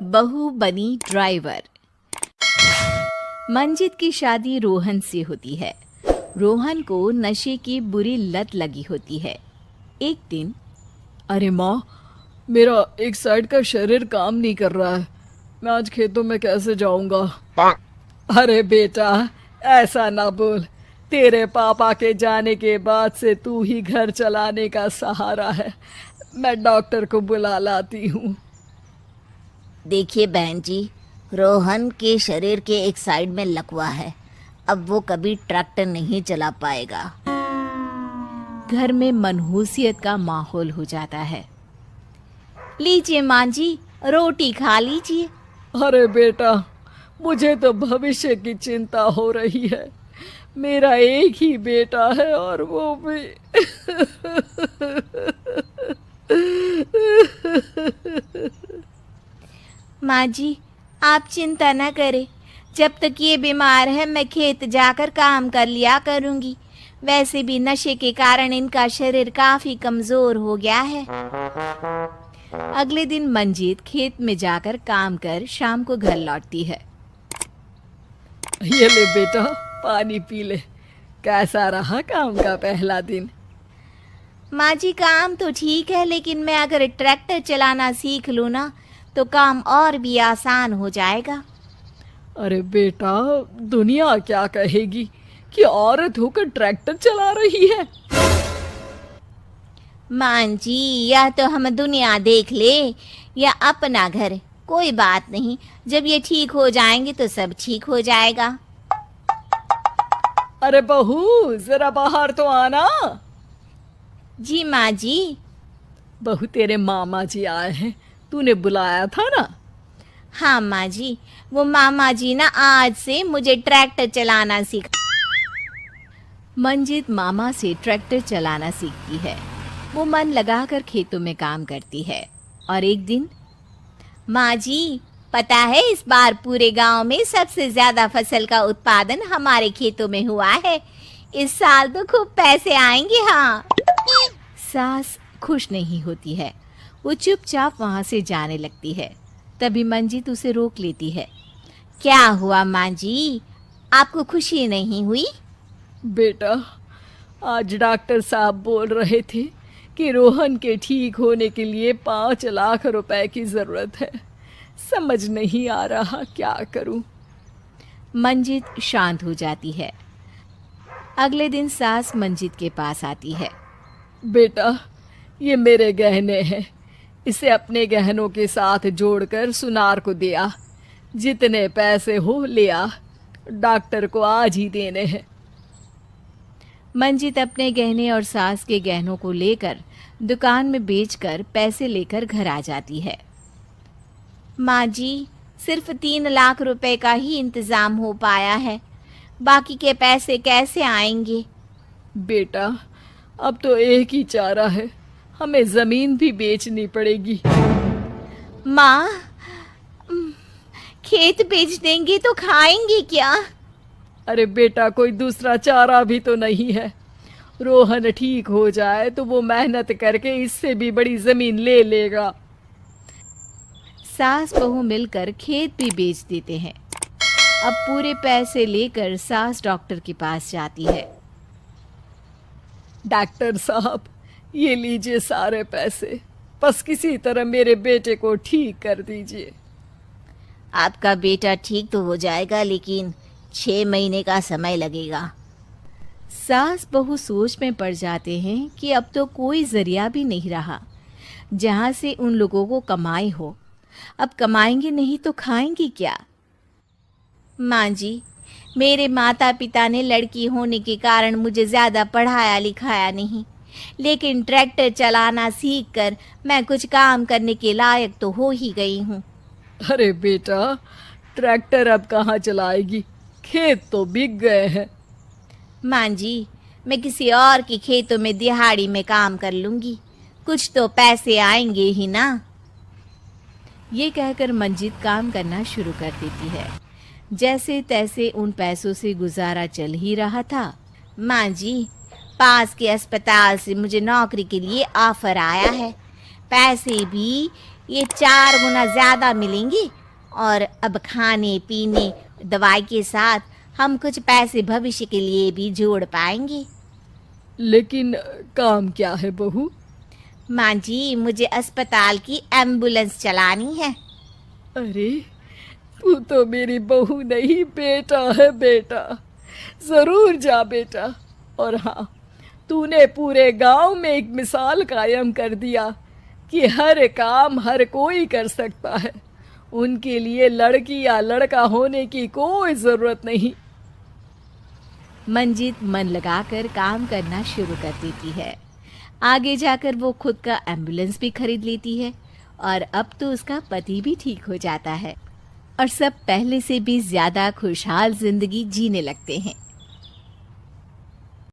बहू बनी ड्राइवर। मंजित की शादी रोहन से होती है। रोहन को नशे की बुरी लत लगी होती है। एक दिन, अरे माँ, मेरा एक साइड का शरीर काम नहीं कर रहा है। मैं आज खेतों में कैसे जाऊंगा? अरे बेटा, ऐसा ना बोल। तेरे पापा के जाने के बाद से तू ही घर चलाने का सहारा है। मैं डॉक्टर को बुला लाती हूँ। देखिए बहन जी, रोहन के शरीर के एक साइड में लकवा है। अब वो कभी ट्रैक्टर नहीं चला पाएगा। घर में मनहूसियत का माहौल हो जाता है। लीजिए माँ जी, रोटी खा लीजिए। अरे बेटा, मुझे तो भविष्य की चिंता हो रही है। मेरा एक ही बेटा है और वो भी माँ जी, आप चिंता न करें। जब तक ये बीमार है मैं खेत जाकर काम कर लिया करूँगी। वैसे भी नशे के कारण इनका शरीर काफ़ी कमज़ोर हो गया है। अगले दिन मंजीत खेत में जाकर काम कर शाम को घर लौटती है। ये ले बेटा, पानी पी ले। कैसा रहा काम का पहला दिन? माँ जी, काम तो ठीक है, लेकिन मैं अगर ट्रैक्टर चलाना सीख लूँ ना तो काम और भी आसान हो जाएगा। अरे बेटा, दुनिया क्या कहेगी कि औरत होकर ट्रैक्टर चला रही है। माँ जी, या तो हम दुनिया देख ले या अपना घर, कोई बात नहीं। जब ये ठीक हो जाएंगे तो सब ठीक हो जाएगा। अरे बहू, जरा बाहर तो आना। जी माँ जी। बहू, तेरे मामा जी आए हैं, तूने बुलाया था ना? हाँ माँ जी, वो मामा जी ना आज से मुझे ट्रैक्टर चलाना सीख। मंजित मामा से ट्रैक्टर चलाना सीखती है। वो मन लगाकर खेतों में काम करती है। और एक दिन, माँ जी, पता है इस बार पूरे गांव में सबसे ज्यादा फसल का उत्पादन हमारे खेतों में हुआ है। इस साल तो खूब पैसे आएंगे। हाँ। सास खुश नहीं होती है। वो चुपचाप वहां से जाने लगती है। तभी मंजित उसे रोक लेती है। क्या हुआ माँ जी, आपको खुशी नहीं हुई? बेटा, आज डॉक्टर साहब बोल रहे थे कि रोहन के ठीक होने के लिए 5 लाख रुपए की ज़रूरत है। समझ नहीं आ रहा क्या करूं। मंजित शांत हो जाती है। अगले दिन सास मंजित के पास आती है। बेटा, ये मेरे गहने हैं। इसे अपने गहनों के साथ जोड़कर सुनार को दिया। जितने पैसे हो ले आ, डॉक्टर को आज ही देने हैं। मंजित अपने गहने और सास के गहनों को लेकर दुकान में बेचकर पैसे लेकर घर आ जाती है। माँ जी, सिर्फ 3 लाख रुपए का ही इंतजाम हो पाया है। बाकी के पैसे कैसे आएंगे? बेटा, अब तो एक ही चारा है, हमें ज़मीन भी बेचनी पड़ेगी। माँ, खेत बेच देंगे तो खाएंगे क्या? अरे बेटा, कोई दूसरा चारा भी तो नहीं है। रोहन ठीक हो जाए तो वो मेहनत करके इससे भी बड़ी ज़मीन ले लेगा। सास बहू मिलकर खेत भी बेच देते हैं। अब पूरे पैसे लेकर सास डॉक्टर के पास जाती है। डॉक्टर साहब, ये लीजिए सारे पैसे। बस किसी तरह मेरे बेटे को ठीक कर दीजिए। आपका बेटा ठीक तो हो जाएगा, लेकिन 6 महीने का समय लगेगा। सास बहू सोच में पड़ जाते हैं कि अब तो कोई जरिया भी नहीं रहा जहाँ से उन लोगों को कमाई हो। अब कमाएंगे नहीं तो खाएंगे क्या? माँ जी, मेरे माता पिता ने लड़की होने के कारण मुझे ज़्यादा पढ़ाया लिखाया नहीं, लेकिन ट्रैक्टर चलाना सीखकर मैं कुछ काम करने के लायक तो हो ही गई हूँ। अरे बेटा, ट्रैक्टर अब कहाँ चलाएगी? खेत तो बिक गए हैं। माँ जी, मैं किसी और के खेतों में दिहाड़ी में काम कर लूँगी, कुछ तो पैसे आएंगे ही ना। ये कहकर मंजित काम करना शुरू कर देती है। जैसे तैसे उन पैसों से गुजारा चल ही रहा था। माँ जी, पास के अस्पताल से मुझे नौकरी के लिए ऑफर आया है। पैसे भी ये 4 गुना ज्यादा मिलेंगी और अब खाने पीने दवाई के साथ हम कुछ पैसे भविष्य के लिए भी जोड़ पाएंगे। लेकिन काम क्या है बहू? माँ जी, मुझे अस्पताल की एम्बुलेंस चलानी है। अरे तू तो मेरी बहू नहीं, बेटा है बेटा। जरूर जा बेटा। और हाँ, तूने पूरे गांव में एक मिसाल कायम कर दिया कि हर काम हर कोई कर सकता है। उनके लिए लड़की या लड़का होने की कोई जरूरत नहीं। मंजीत मन लगाकर काम करना शुरू कर देती है। आगे जाकर वो खुद का एम्बुलेंस भी खरीद लेती है और अब तो उसका पति भी ठीक हो जाता है और सब पहले से भी ज्यादा खुशहाल जिंदगी जीने लगते हैं।